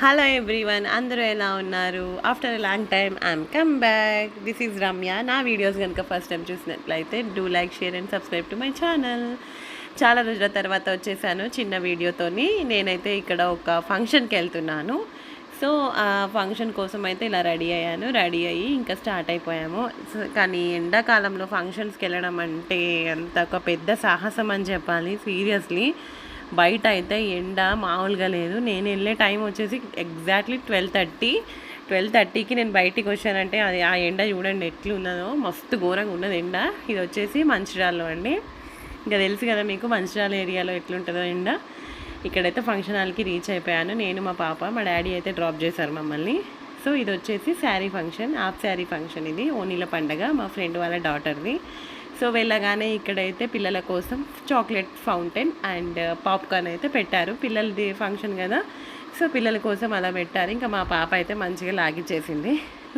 Hello everyone, అందరూ ఎలా ఉన్నారు? After a long time I'm come back. This is Ramya. నా వీడియోస్ కనుక ఫస్ట్ టైం చూసినట్లయితే do like, share and subscribe to my channel. చాలా రోజుల తర్వాత వచ్చేసాను చిన్న వీడియోతోని. నేనైతే ఇక్కడ ఒక ఫంక్షన్కి వెళ్తున్నాను. సో ఆ ఫంక్షన్ కోసం అయితే ఇలా రెడీ అయ్యాను. రెడీ అయ్యి ఇంకా స్టార్ట్ అయిపోయాము. కానీ ఎండాకాలంలో ఫంక్షన్స్కి వెళ్ళడం అంటే అంత ఒక పెద్ద సాహసం అని చెప్పాలి. సీరియస్లీ బయట అయితే ఎండ మామూలుగా లేదు. నేను వెళ్ళే టైం వచ్చేసి ఎగ్జాక్ట్లీ 12:30కి నేను బయటికి వచ్చానంటే అది ఆ ఎండ చూడండి ఎట్లున్నదో, మస్తు ఘోరంగా ఉన్నది ఎండ. ఇది వచ్చేసి మంచిర్యాలలో అండి. ఇంకా తెలుసు కదా మీకు మంచిర్యాల ఏరియాలో ఎట్లుంటుందో ఎండ. ఇక్కడైతే ఫంక్షన్ హాల్కి రీచ్ అయిపోయాను నేను, మా పాప. మా డాడీ అయితే డ్రాప్ చేశారు మమ్మల్ని. సో ఇది వచ్చేసి sari function, half sari function. ఇది ఓనీల పండగ, మా ఫ్రెండ్ వాళ్ళ డాటర్ది. సో వెళ్ళగానే ఇక్కడైతే పిల్లల కోసం చాక్లెట్ ఫౌంటైన్ అండ్ పాప్కార్న్ అయితే పెట్టారు. పిల్లలది ఫంక్షన్ కదా, సో పిల్లల కోసం అలా పెట్టారు. ఇంకా మా పాప అయితే మంచిగా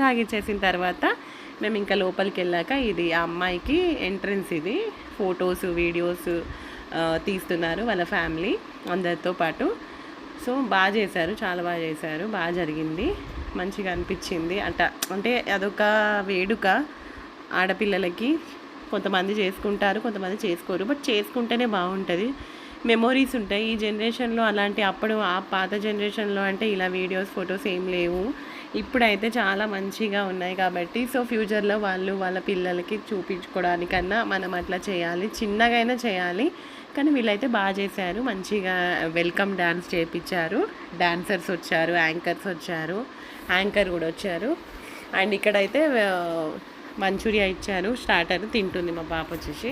లాగిచ్చేసిన తర్వాత మేము ఇంకా లోపలికి వెళ్ళాక ఇది ఆ అమ్మాయికి ఎంట్రన్స్. ఇది ఫొటోస్ వీడియోస్ తీస్తున్నారు వాళ్ళ ఫ్యామిలీ అందరితో పాటు. సో బాగా చేశారు, చాలా బాగా చేశారు, బాగా జరిగింది, మంచిగా అనిపించింది. అంటే అదొక వేడుక. ఆడపిల్లలకి కొంతమంది చేసుకుంటారు, కొంతమంది చేసుకోరు. బట్ చేసుకుంటేనే బాగుంటుంది, మెమొరీస్ ఉంటాయి. ఈ జనరేషన్లో అలాంటి అప్పుడు ఆ పాత జనరేషన్లో అంటే ఇలా వీడియోస్ ఫొటోస్ ఏం లేవు. ఇప్పుడైతే చాలా మంచిగా ఉన్నాయి కాబట్టి సో ఫ్యూచర్లో వాళ్ళు వాళ్ళ పిల్లలకి చూపించుకోవడానికన్నా మనం అట్లా చేయాలి, చిన్నగైనా చేయాలి. కానీ వీళ్ళైతే బాగా చేశారు, మంచిగా వెల్కమ్ డ్యాన్స్ చేయించారు. డాన్సర్స్ వచ్చారు, యాంకర్స్ వచ్చారు, యాంకర్ కూడా వచ్చారు. అండ్ ఇక్కడైతే మంచూరియా ఇచ్చారు, స్టార్టర్ తింటుంది మా పాప వచ్చేసి.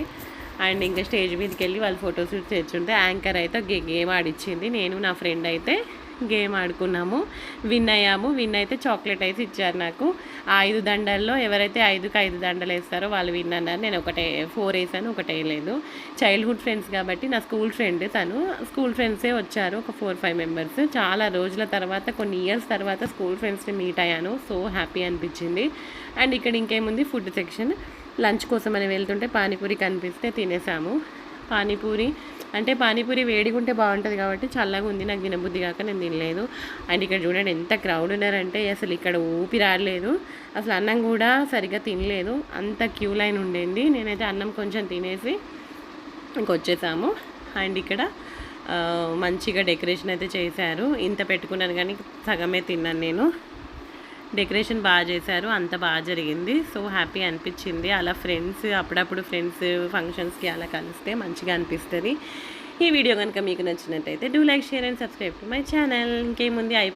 అండ్ ఇంకా స్టేజ్ మీదకి వెళ్ళి వాళ్ళు ఫొటోస్ తెచ్చుంటే యాంకర్ అయితే గేమ్ ఆడిచ్చింది. నేను నా ఫ్రెండ్ అయితే గేమ్ ఆడుకున్నాము, విన్ అయ్యాము. విన్ అయితే చాక్లెట్ అయితే ఇచ్చారు నాకు. ఆ 5 దండల్లో ఎవరైతే 5 దండలు వేస్తారో వాళ్ళు విన్ అన్నారు. నేను 4 వేసాను, 1 వేయలేదు. చైల్డ్హుడ్ ఫ్రెండ్స్ కాబట్టి నా స్కూల్ ఫ్రెండ్, తను స్కూల్ ఫ్రెండ్సే వచ్చారు, ఒక 4-5 మెంబర్స్. చాలా రోజుల తర్వాత, కొన్ని ఇయర్స్ తర్వాత స్కూల్ ఫ్రెండ్స్ని మీట్ అయ్యాను. సో హ్యాపీ అనిపించింది. అండ్ ఇక్కడ ఇంకేముంది, ఫుడ్ సెక్షన్. లంచ్ కోసం అని వెళ్తుంటే పానీపూరి కనిపిస్తే తినేసాము. పానీపూరి వేడిగా ఉంటే బాగుంటుంది కాబట్టి చల్లగా ఉంది, నాకు తినబుద్ధి కాక నేను తినలేదు. అండ్ ఇక్కడ చూడండి ఎంత క్రౌడ్ ఉన్నారంటే అసలు ఇక్కడ ఊపిరాడలేదు. అసలు అన్నం కూడా సరిగ్గా తినలేదు, అంత క్యూ లైన్ ఉండింది. నేనైతే అన్నం కొంచెం తినేసి ఇంకొచ్చేసాము. అండ్ ఇక్కడ మంచిగా డెకరేషన్ అయితే చేశారు. ఇంత పెట్టుకున్నాను కానీ సగమే తిన్నాను నేను. డెకరేషన్ బాగా చేశారు, అంత బాగా జరిగింది. సో హ్యాపీ అనిపించింది. అలా అప్పుడప్పుడు ఫ్రెండ్స్ ఫంక్షన్స్కి అలా కలిస్తే మంచిగా అనిపిస్తుంది. ఈ వీడియో కనుక మీకు నచ్చినట్టయితే do like, share and subscribe to my channel. ఇంకేముంది